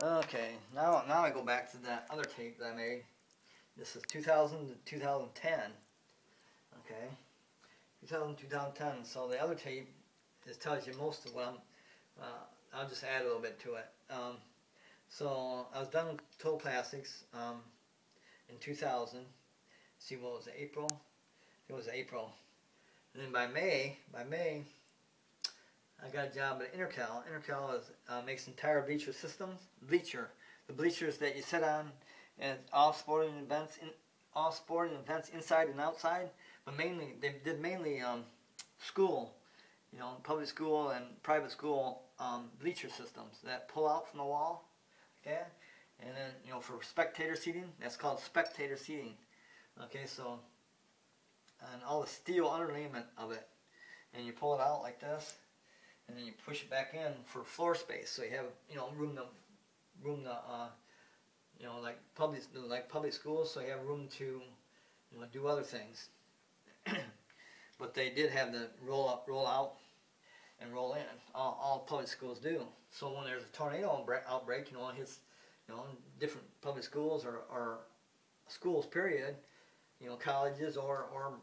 Okay, now I go back to that other tape that I made. This is 2000 to 2010. Okay, 2000 2010. So the other tape tells you most of what I'll just add a little bit to it. So I was done with total plastics in 2000. See, what was it, April? It was April. And then by May, I got a job at Intercal. Intercal makes entire bleacher systems. The bleachers that you sit on at all sporting events, inside and outside. But mainly, they did mainly school, public school and private school bleacher systems that pull out from the wall. Okay, and then for spectator seating, that's called spectator seating. Okay, so and all the steel underlayment of it, and you pull it out like this. And then you push it back in for floor space, so you have room to like public schools, so you have room to do other things. But they did have the roll up, roll out, and roll in. All public schools do. So when there's a tornado outbreak, it hits different public schools or schools period, colleges or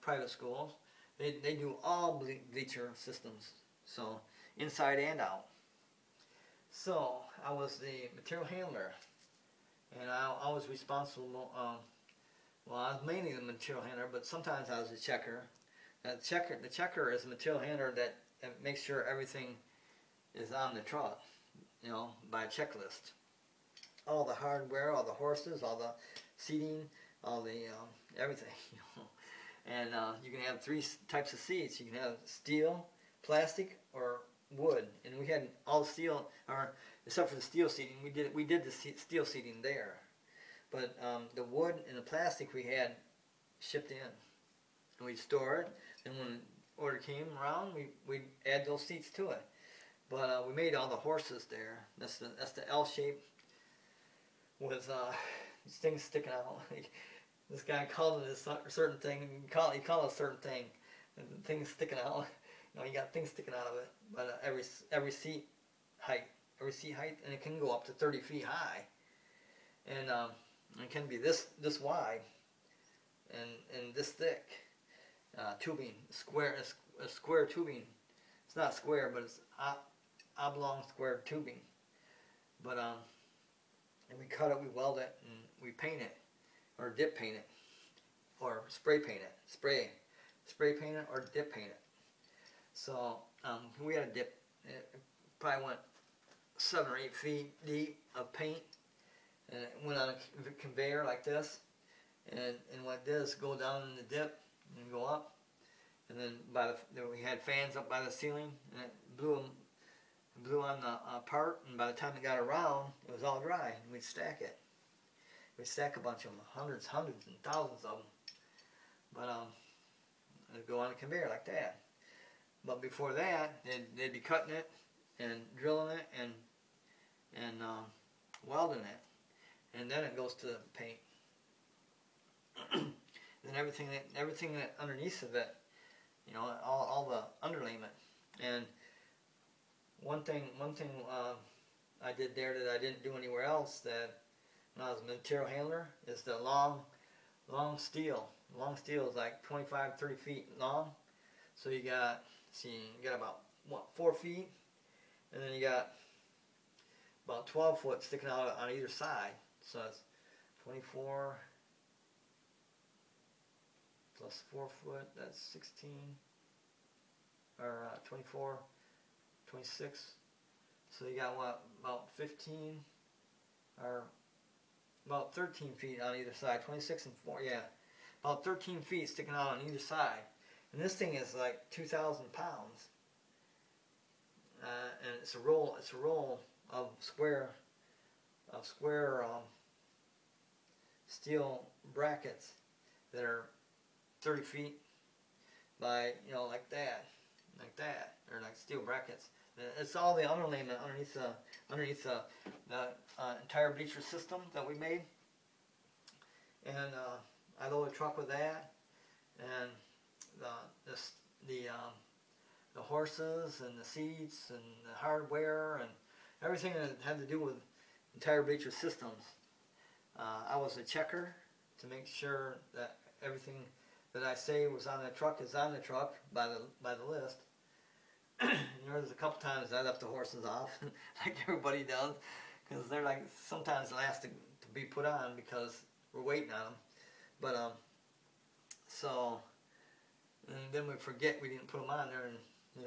private schools. They do all bleacher systems, so inside and out. So I was the material handler, and I was responsible. Well, I was mainly the material handler, but sometimes I was a checker. The checker is a material handler that makes sure everything is on the truck, by a checklist. All the hardware, all the horses, all the seating, all the everything. And you can have three types of seats. You can have steel, plastic, or wood. And we had all steel, or except for the steel seating, we did the steel seating there. But the wood and the plastic we had shipped in, and we'd store it. And when the order came around, we'd add those seats to it. But we made all the horses there. That's the L shape with these things sticking out. This guy called it a certain thing. He called it a certain thing, and the thing's sticking out. You got things sticking out of it. But every seat height, and it can go up to 30 feet high, and it can be this wide, and this thick. Tubing, a square tubing. It's not square, but it's oblong square tubing. But and we cut it, we weld it, and we paint it. Or dip paint it, or spray paint it, spray paint it, or dip paint it. So we had a dip. It probably went 7 or 8 feet deep of paint, and it went on a conveyor like this. And what it did is go down in the dip and go up, and then we had fans up by the ceiling, and it blew on the part. And by the time it got around, it was all dry, and we'd stack it. We stack a bunch of them, hundreds and thousands of them. But it'd go on a conveyor like that. But before that, they'd be cutting it and drilling it and welding it, and then it goes to the paint. And everything that underneath of it, all the underlayment. And one thing I did there that I didn't do anywhere else that. When I was a material handler, is the long steel. Long steel is like 25, 30 feet long. So you got about 4 feet, and then you got about 12 foot sticking out on either side. So it's 24 plus 4 foot. That's 16, or 24, 26. So you got about 15, or about 13 feet on either side, 26 and 4, yeah. About 13 feet sticking out on either side. And this thing is like 2,000 pounds. And it's a roll of square steel brackets that are 30 feet by, like that. They're like steel brackets. It's all the underlayment underneath the entire bleacher system that we made, and I load a truck with that, and the horses and the seats and the hardware and everything that had to do with entire bleacher systems. I was a checker to make sure that everything that I say was on the truck is on the truck by the list. There's a couple times I left the horses off, like everybody does, because they're like sometimes last to be put on because we're waiting on them. But so and then we forget we didn't put them on there, and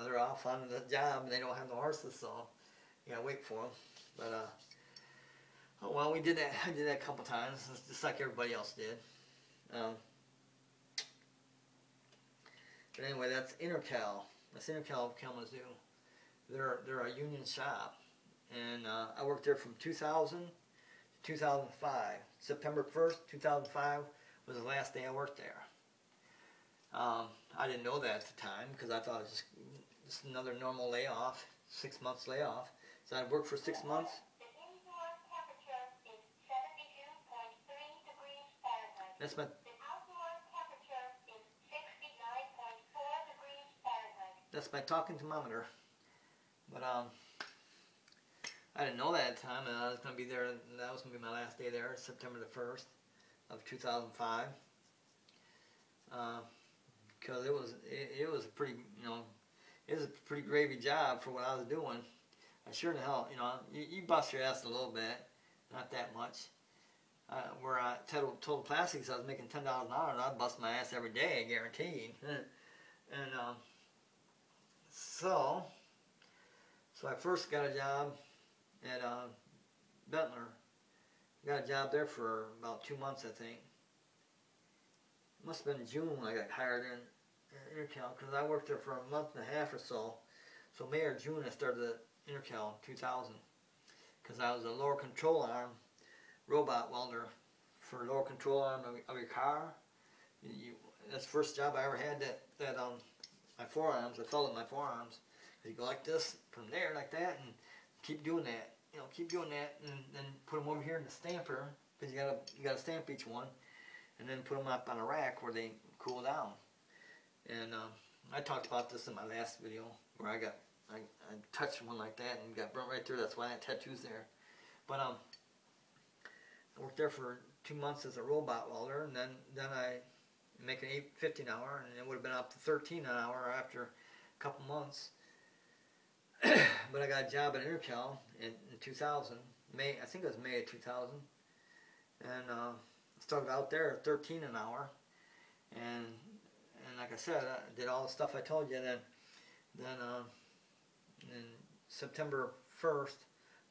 they're off on the job and they don't have the horses, so you gotta wait for them. But oh well, we did that. I did that a couple times, just like everybody else did. But anyway, that's Intercal. That's Intercal Kalamazoo. They're a union shop, and I worked there from 2000 to 2005. September 1st, 2005 was the last day I worked there. I didn't know that at the time because I thought it was just another normal layoff, 6 months layoff. So I'd worked for 6 months. The indoor temperature is 72.3 degrees Fahrenheit. That's my. The outdoor temperature is 69.4 degrees Fahrenheit. That's my talking thermometer. But I didn't know that at the time, and I was going to be there. That was going to be my last day there, September the 1st of 2005. Because it was a pretty it was a pretty gravy job for what I was doing. I sure the hell you bust your ass a little bit, not that much. Where I Total Plastics, I was making $10 an hour, and I'd bust my ass every day, guaranteed. And so I first got a job at Bentler. Got a job there for about 2 months, I think. It must have been June when I got hired in Intercal, because I worked there for a month and a half or so. So May or June I started at Intercal in 2000, because I was a lower control arm robot welder for lower control arm of your car. That's the first job I ever had that my forearms. I felt it in my forearms. You go like this from there, like that, and keep doing that. Keep doing that, and then put them over here in the stamper, because you gotta stamp each one, and then put them up on a rack where they cool down. And I talked about this in my last video, where I touched one like that and got burnt right there. That's why that tattoo's there. But I worked there for 2 months as a robot welder, and then I making $8.50 an hour, and it would have been up to $13 an hour after a couple months. But I got a job at Intercal in 2000, I think it was May of 2000, and started out there at $13 an hour, and like I said, I did all the stuff I told you. Then in September 1st,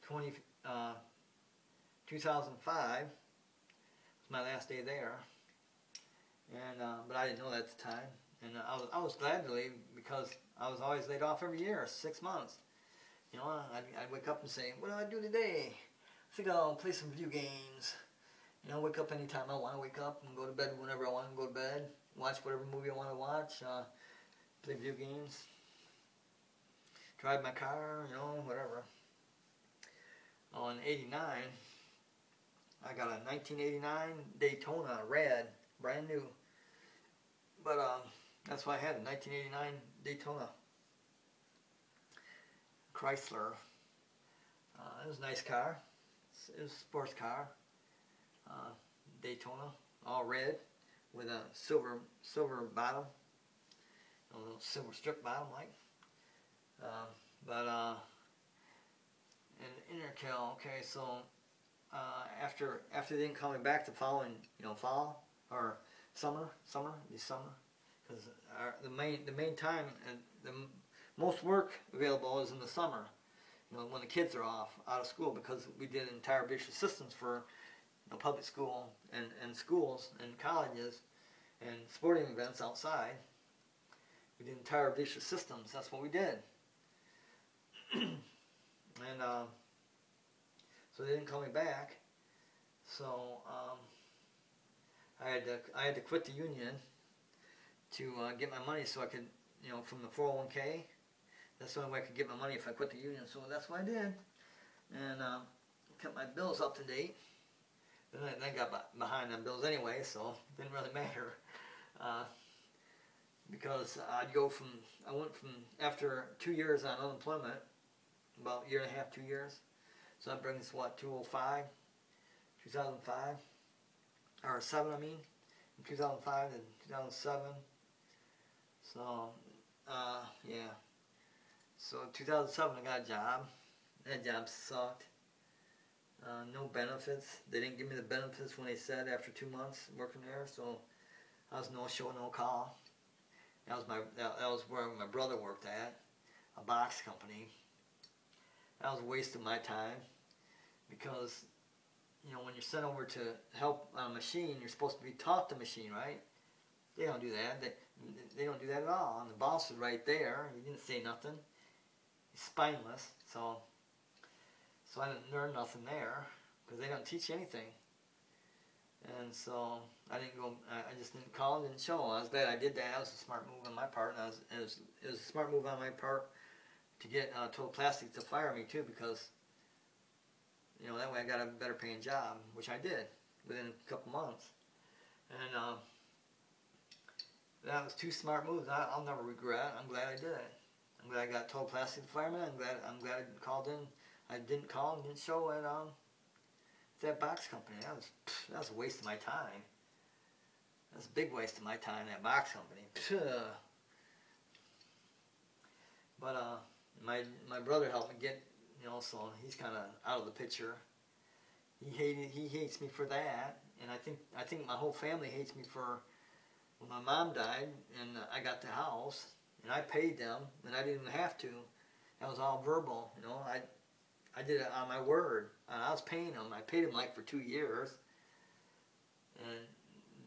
2005 was my last day there, and but I didn't know that at the time, and I was glad to leave because I was always laid off every year, 6 months. I'd wake up and say, what do I do today? I think I'll play some video games. Wake up anytime I want to wake up and go to bed whenever I want to go to bed. Watch whatever movie I want to watch. Play video games. Drive my car, whatever. In '89, I got a 1989 Daytona red, brand new. But that's why I had a 1989 Daytona Chrysler. It was a nice car. It was a sports car. Daytona, all red with a silver bottom, a little silver strip bottom, like. In Intercal, okay, so after they didn't call me back the following, fall or summer, because the main time and the most work available is in the summer, when the kids are out of school, because we did entire bleacher systems for public school and schools and colleges and sporting events outside. We did entire bleacher systems. That's what we did. And so they didn't call me back. So I had to quit the union to get my money, so I could, from the 401k. That's the only way I could get my money if I quit the union. So that's what I did, and kept my bills up to date. Then I got behind on bills anyway, so it didn't really matter. Because I went from after 2 years on unemployment, about a year and a half, 2 years. So that brings what, 2005, or 7 I mean, from 2005 to 2007. So, yeah. So 2007 I got a job. That job sucked. No benefits. They didn't give me the benefits when they said after 2 months working there. So I was no show, no call. That was where my brother worked at, a box company. That was a waste of my time because, when you're sent over to help on a machine, you're supposed to be taught the machine, right? They don't do that. They don't do that at all. And the boss was right there. He didn't say nothing. He's spineless. So I didn't learn nothing there because they don't teach you anything. And so I didn't go. I just didn't call, didn't show. I was glad I did that. It was a smart move on my part, and it was a smart move on my part to get Total Plastic to fire me too, because that way I got a better paying job, which I did within a couple months. And that was two smart moves. I'll never regret. I'm glad I did it. I'm glad I got Total Plastic to fire me. I'm glad I called in. I didn't call and didn't show at that box company. That was a waste of my time. That's a big waste of my time, that box company. But my brother helped me get, so he's kind of out of the picture. He hates me for that, and I think my whole family hates me for when my mom died and I got the house and I paid them and I didn't even have to. That was all verbal, I did it on my word. I was paying them. I paid them like for 2 years, and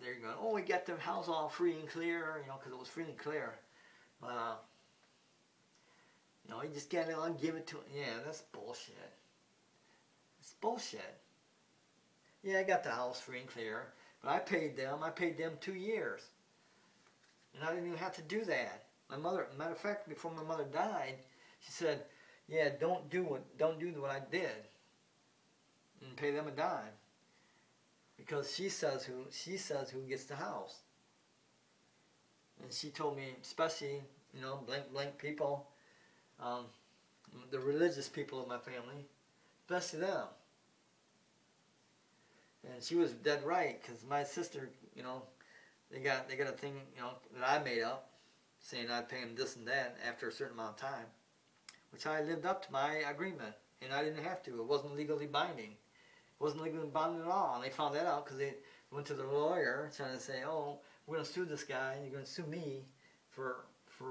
they're going, "Oh, we got the house all free and clear," because it was free and clear. But you just get it and give it to him. Yeah, that's bullshit. It's bullshit. Yeah, I got the house free and clear, but I paid them. I paid them 2 years, and I didn't even have to do that. My mother, matter of fact, before my mother died, she said, "Yeah, don't do what I did, and pay them a dime, because she says who gets the house." And she told me, especially blank people, the religious people of my family, especially them. And she was dead right, because my sister, they got a thing that I made up, saying I'd pay them this and that after a certain amount of time, which I lived up to my agreement, and I didn't have to. It wasn't legally binding. It wasn't legally binding at all, and they found that out because they went to the lawyer trying to say, "Oh, we're going to sue this guy, and you're going to sue me for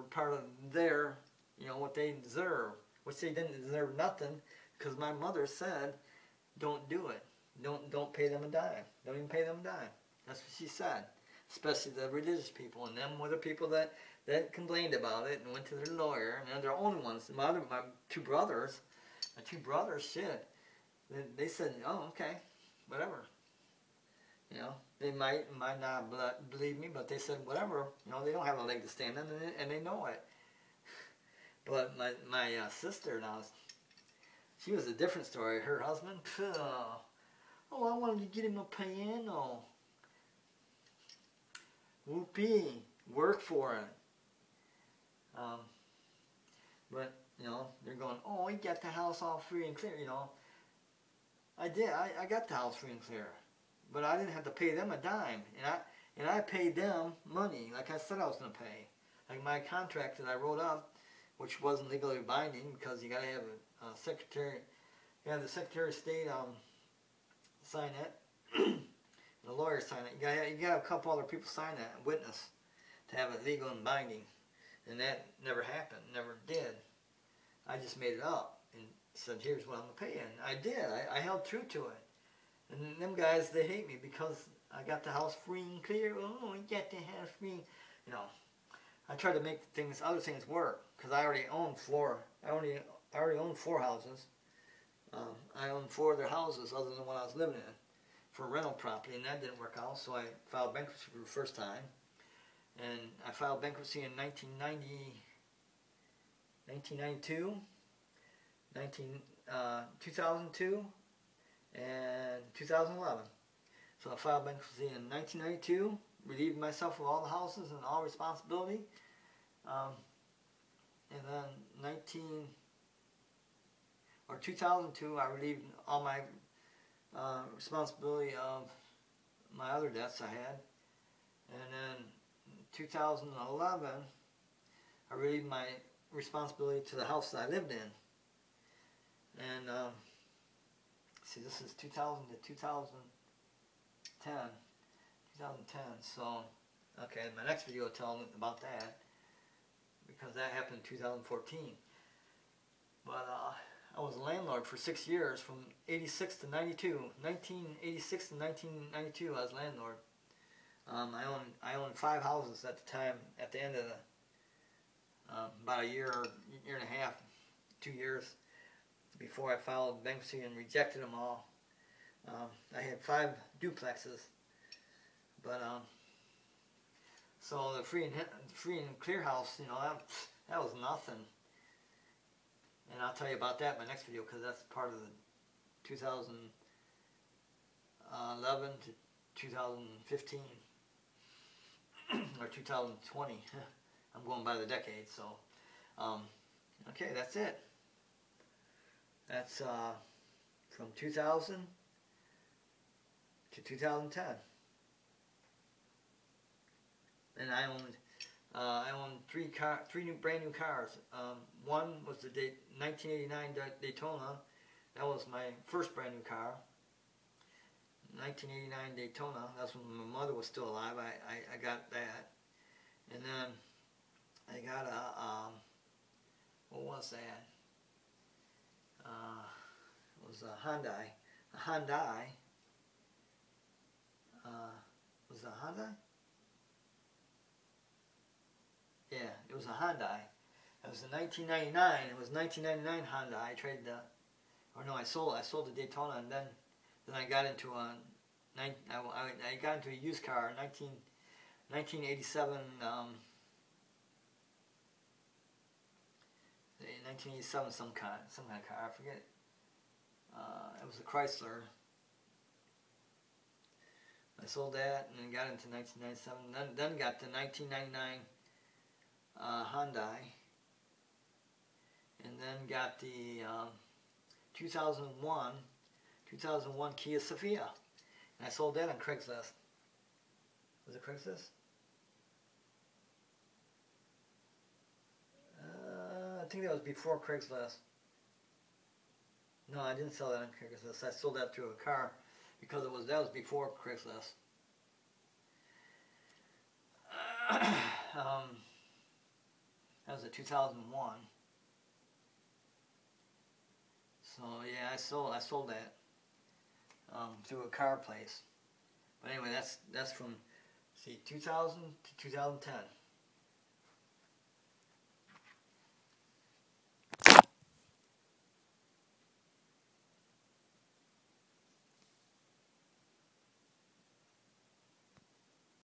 part of their, what they deserve," which they didn't deserve nothing, because my mother said, "Don't do it. Don't pay them a dime. Don't even pay them a dime." That's what she said. Especially the religious people, and them were the people that complained about it and went to their lawyer, and they're the only ones. My two brothers, shit, they said, "Oh, okay, whatever." They might not believe me, but they said whatever. They don't have a leg to stand on, and they know it. But my sister now, she was a different story. Her husband, oh, I wanted to get him a piano. Whoopee, work for it. But they're going, "Oh, he got the house all free and clear." I did. I got the house free and clear, but I didn't have to pay them a dime, and I paid them money like I said I was going to pay. Like my contract that I wrote up, which wasn't legally binding, because you got to have a secretary. You have the Secretary of State sign it. The lawyer sign it. You got a couple other people sign that, witness, to have it legal and binding, and that never happened, never did. I just made it up and said, "Here's what I'm gonna pay," and I did. I held true to it. And them guys, they hate me because I got the house free and clear. "Oh, I got the house free." I tried to make other things work, because I already owned four. I already owned 4 houses. I owned 4 other houses other than one I was living in, for rental property, and that didn't work out, so I filed bankruptcy for the first time. And I filed bankruptcy in 1992, 2002, and 2011. So I filed bankruptcy in 1992, relieved myself of all the houses and all responsibility. And then or 2002, I relieved all my responsibility of my other debts I had. And then 2011, I relieved my responsibility to the house that I lived in. And see, this is 2000 to 2010. 2010. So, okay, my next video will tell about that, because that happened in 2014. But I was a landlord for 6 years, from 86 to 92. 1986 to 1992, I was landlord. I owned 5 houses at the time. At the end of the about a year and a half, 2 years before I filed bankruptcy and rejected them all. I had 5 duplexes, but so the free and clear house, you know, that was nothing. And I'll tell you about that in my next video, because that's part of the 2011 to 2015 or 2020. I'm going by the decade, so okay, that's it. That's from 2000 to 2010, and I owned 3 new brand new cars. One was the 1989 Daytona. That was my first brand new car. 1989 Daytona. That's when my mother was still alive. I got that, and then I got a what was that? It was a Hyundai. A Hyundai. Was it a Hyundai? Yeah, it was a Hyundai. It was a 1999. It was 1999 Honda. I traded the, or no, I sold the Daytona, and then I got into a, I got into a used car, 1987. 1987 some kind of car. I forget. It was a Chrysler. I sold that and then got into 1997. Then got the 1999 Hyundai, and then got the 2001 Kia Sophia, and I sold that on Craigslist. Was it Craigslist? I think that was before Craigslist. No, I didn't sell that on Craigslist. I sold that through a car, because that was before Craigslist. That was a 2001. So yeah, I sold that through a car place. But anyway, that's from 2000 to 2010.